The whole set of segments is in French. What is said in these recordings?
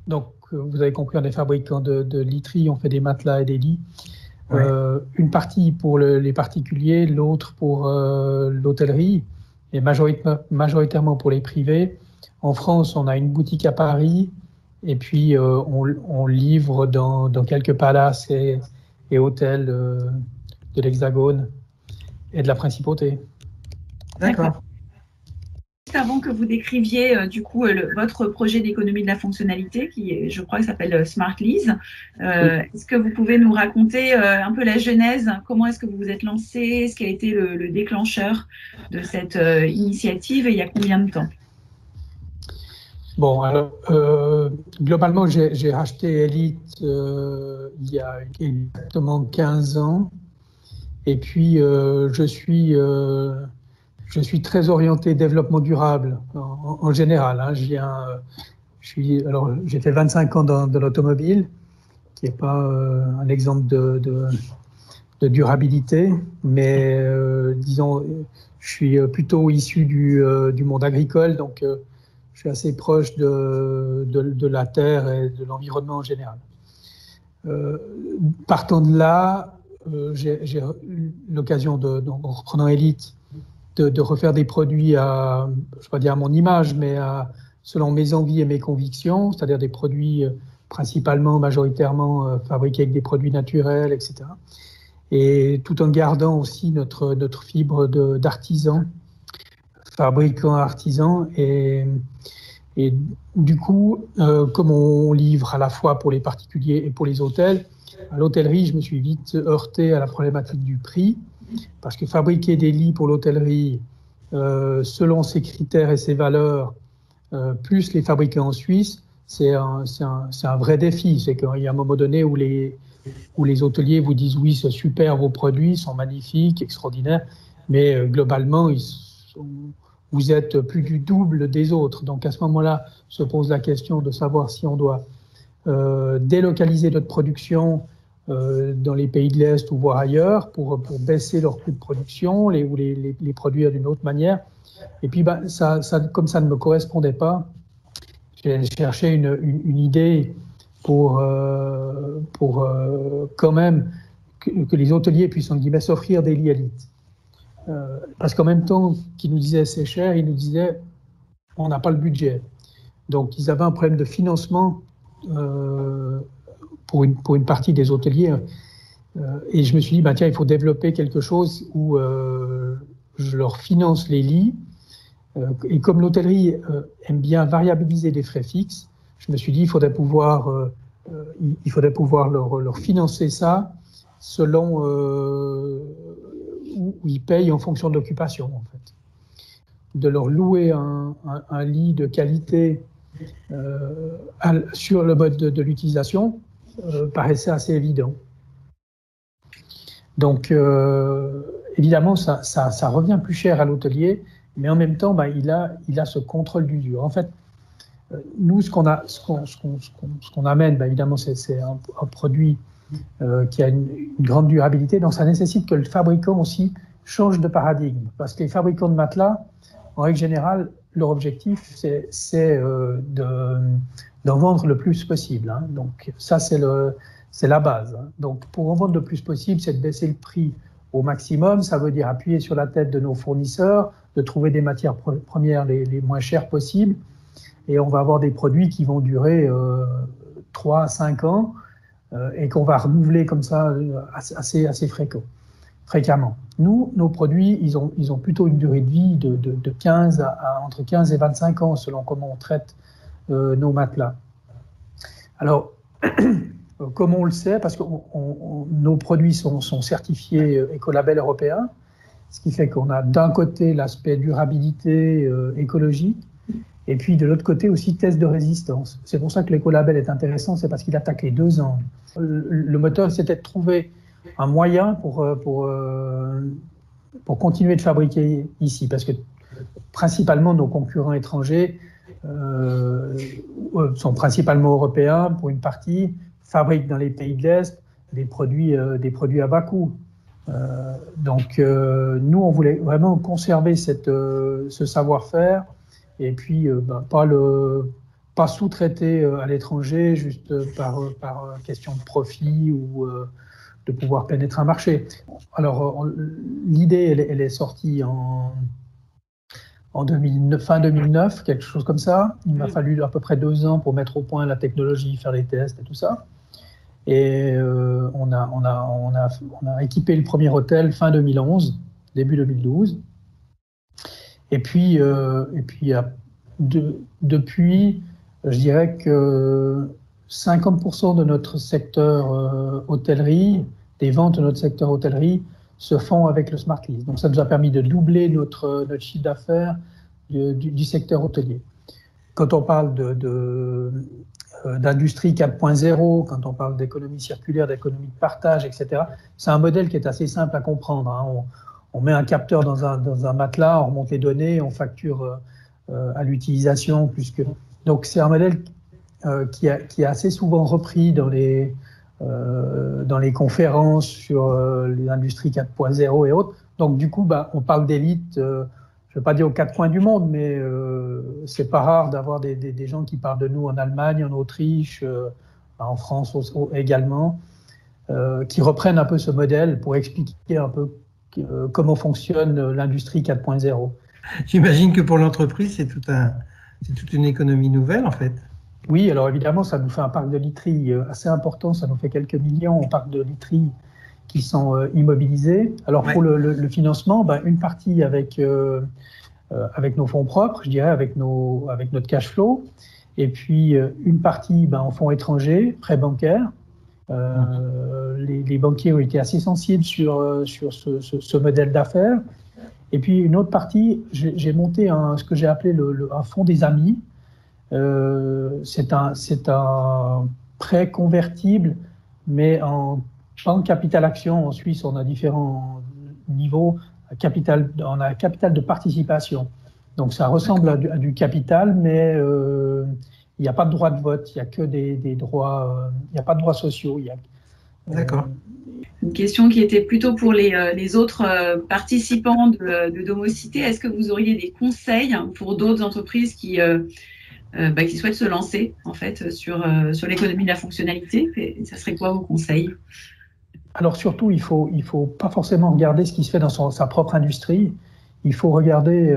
Donc, vous avez compris, on est fabricant de literie, on fait des matelas et des lits. Ouais. Une partie pour les particuliers, l'autre pour l'hôtellerie, et majoritairement pour les privés. En France, on a une boutique à Paris, et puis on livre dans quelques palaces et hôtels de l'Hexagone et de la Principauté. D'accord. D'accord. Avant que vous décriviez du coup votre projet d'économie de la fonctionnalité, qui je crois s'appelle Smart Lease, Oui. est-ce que vous pouvez nous raconter un peu la genèse? Comment est-ce que vous vous êtes lancé? Ce qui a été le déclencheur de cette initiative et il y a combien de temps? Bon, alors, globalement, j'ai racheté Elite il y a exactement 15 ans. Et puis, je suis très orienté développement durable en général. Hein. Alors, j'ai fait 25 ans dans l'automobile, qui n'est pas un exemple de durabilité, mais disons, je suis plutôt issu du monde agricole, donc je suis assez proche de la terre et de l'environnement en général. Euh, Partant de là, j'ai eu l'occasion, en reprenant Elite, de refaire des produits à, je ne vais pas dire à mon image, mais selon mes envies et mes convictions, c'est-à-dire des produits principalement, majoritairement fabriqués avec des produits naturels, etc. Et tout en gardant aussi notre fibre d'artisan, fabricant artisan. Et du coup, comme on livre à la fois pour les particuliers et pour les hôtels, à l'hôtellerie, je me suis vite heurté à la problématique du prix, parce que fabriquer des lits pour l'hôtellerie, selon ses critères et ses valeurs, plus les fabriquer en Suisse, c'est un vrai défi. C'est qu'il y a un moment donné où les hôteliers vous disent oui, c'est super, vos produits sont magnifiques, extraordinaires, mais globalement, vous êtes plus du double des autres. Donc à ce moment-là, se pose la question de savoir si on doit délocaliser notre production dans les pays de l'Est ou voire ailleurs pour baisser leur coût de production ou les produire d'une autre manière. Et puis, ben, comme ça ne me correspondait pas, j'ai cherché une idée pour quand même que les hôteliers puissent en guillemets s'offrir des lits élites. Parce qu'en même temps qu'ils nous disaient c'est cher, ils nous disaient on n'a pas le budget. Donc ils avaient un problème de financement pour une partie des hôteliers. Et je me suis dit, bah, tiens, il faut développer quelque chose où je leur finance les lits. Et comme l'hôtellerie aime bien variabiliser les frais fixes, je me suis dit, il faudrait pouvoir leur financer ça selon où ils payent en fonction de l'occupation, en fait. De leur louer un lit de qualité sur le mode de l'utilisation paraissait assez évident. Donc, évidemment, ça revient plus cher à l'hôtelier, mais en même temps, bah, il a ce contrôle d'usure. En fait, nous, ce qu'on amène, bah, évidemment, c'est un produit qui a une grande durabilité, donc ça nécessite que le fabricant aussi change de paradigme. Parce que les fabricants de matelas, en règle générale, leur objectif, c'est d'en vendre le plus possible. Hein. Donc ça, c'est la base. Hein. Donc pour en vendre le plus possible, c'est de baisser le prix au maximum. Ça veut dire appuyer sur la tête de nos fournisseurs, de trouver des matières premières les moins chères possibles. Et on va avoir des produits qui vont durer 3 à 5 ans et qu'on va renouveler comme ça assez fréquemment. Nous, nos produits, ils ont plutôt une durée de vie de 15 entre 15 et 25 ans selon comment on traite nos matelas. Alors, comme on le sait, parce que nos produits sont certifiés écolabel européen, ce qui fait qu'on a d'un côté l'aspect durabilité écologique, et puis de l'autre côté aussi test de résistance. C'est pour ça que l'écolabel est intéressant, c'est parce qu'il attaque les deux angles. Le moteur, c'était de trouver un moyen pour continuer de fabriquer ici, parce que principalement nos concurrents étrangers sont principalement européens pour une partie, fabriquent dans les pays de l'Est des produits à bas coût. Donc nous, on voulait vraiment conserver ce savoir-faire et puis pas pas sous-traiter à l'étranger juste par question de profit ou de pouvoir pénétrer un marché. Alors, l'idée, elle est sortie en 2009, fin 2009, quelque chose comme ça. Il m'a fallu à peu près 2 ans pour mettre au point la technologie, faire les tests et tout ça. Et on a équipé le premier hôtel fin 2011, début 2012. Et puis depuis, je dirais que 50% de notre secteur hôtellerie, des ventes de notre secteur hôtellerie, se font avec le Smart Lease. Donc ça nous a permis de doubler notre chiffre d'affaires du secteur hôtelier. Quand on parle d'industrie 4.0, quand on parle d'économie circulaire, d'économie de partage, etc., c'est un modèle qui est assez simple à comprendre. Hein. On met un capteur dans un matelas, on remonte les données, on facture à l'utilisation. Donc c'est un modèle qui est assez souvent repris dans les conférences sur les industries 4.0 et autres. Donc du coup, on parle d'élite, je ne vais pas dire aux 4 coins du monde, mais c'est pas rare d'avoir des gens qui parlent de nous en Allemagne, en Autriche, en France également, qui reprennent un peu ce modèle pour expliquer un peu comment fonctionne l'industrie 4.0. J'imagine que pour l'entreprise, c'est toute une économie nouvelle, en fait. Oui, alors évidemment, ça nous fait un parc de literie assez important, ça nous fait quelques millions en parc de literie qui sont immobilisés. Alors pour le financement, une partie avec nos fonds propres, je dirais, avec notre cash flow, et puis une partie en fonds étrangers, prêts bancaires. Les banquiers ont été assez sensibles sur ce modèle d'affaires. Et puis une autre partie, j'ai monté ce que j'ai appelé un fonds des amis. C'est un prêt convertible, mais pas en capital action. En Suisse, on a différents niveaux. On a capital de participation. Donc ça ressemble à du capital, mais il n'y a pas de droit de vote, il n'y a que des droits, il n'y a pas de droits sociaux. D'accord. Une question qui était plutôt pour les autres participants de Domocité. Est-ce que vous auriez des conseils pour d'autres entreprises qui souhaitent se lancer en fait sur l'économie de la fonctionnalité? Ça serait quoi vos conseils? Alors surtout, il faut pas forcément regarder ce qui se fait dans sa propre industrie. Il faut regarder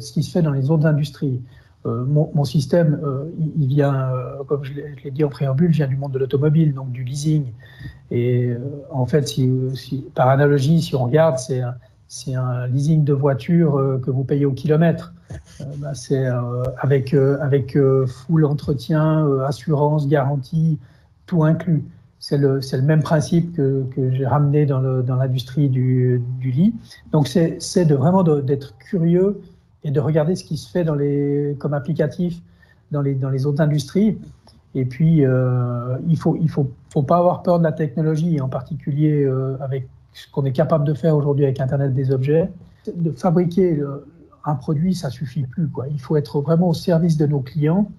ce qui se fait dans les autres industries. Mon système, il vient, comme je l'ai dit en préambule, vient du monde de l'automobile, donc du leasing. Et en fait, par analogie, si on regarde, c'est un leasing de voiture que vous payez au kilomètre. C'est avec full entretien, assurance, garantie, tout inclus. C'est le même principe que j'ai ramené dans l'industrie du lit. Donc c'est vraiment d'être curieux et de regarder ce qui se fait comme applicatif dans les autres industries. Et puis il faut pas avoir peur de la technologie, en particulier avec ce qu'on est capable de faire aujourd'hui avec Internet des objets. De fabriquer un produit, ça suffit plus, quoi. Il faut être vraiment au service de nos clients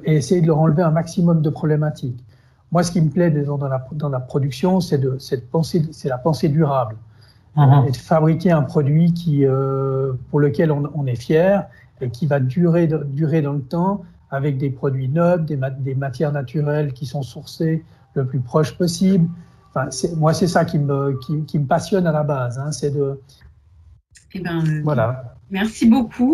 et essayer de leur enlever un maximum de problématiques. Moi, ce qui me plaît dans la production, c'est la pensée durable. Et de fabriquer un produit pour lequel on est fier et qui va durer dans le temps avec des produits nobles, des matières naturelles qui sont sourcées le plus proche possible. Enfin, moi, c'est ça qui me passionne à la base. Hein, voilà. Merci beaucoup.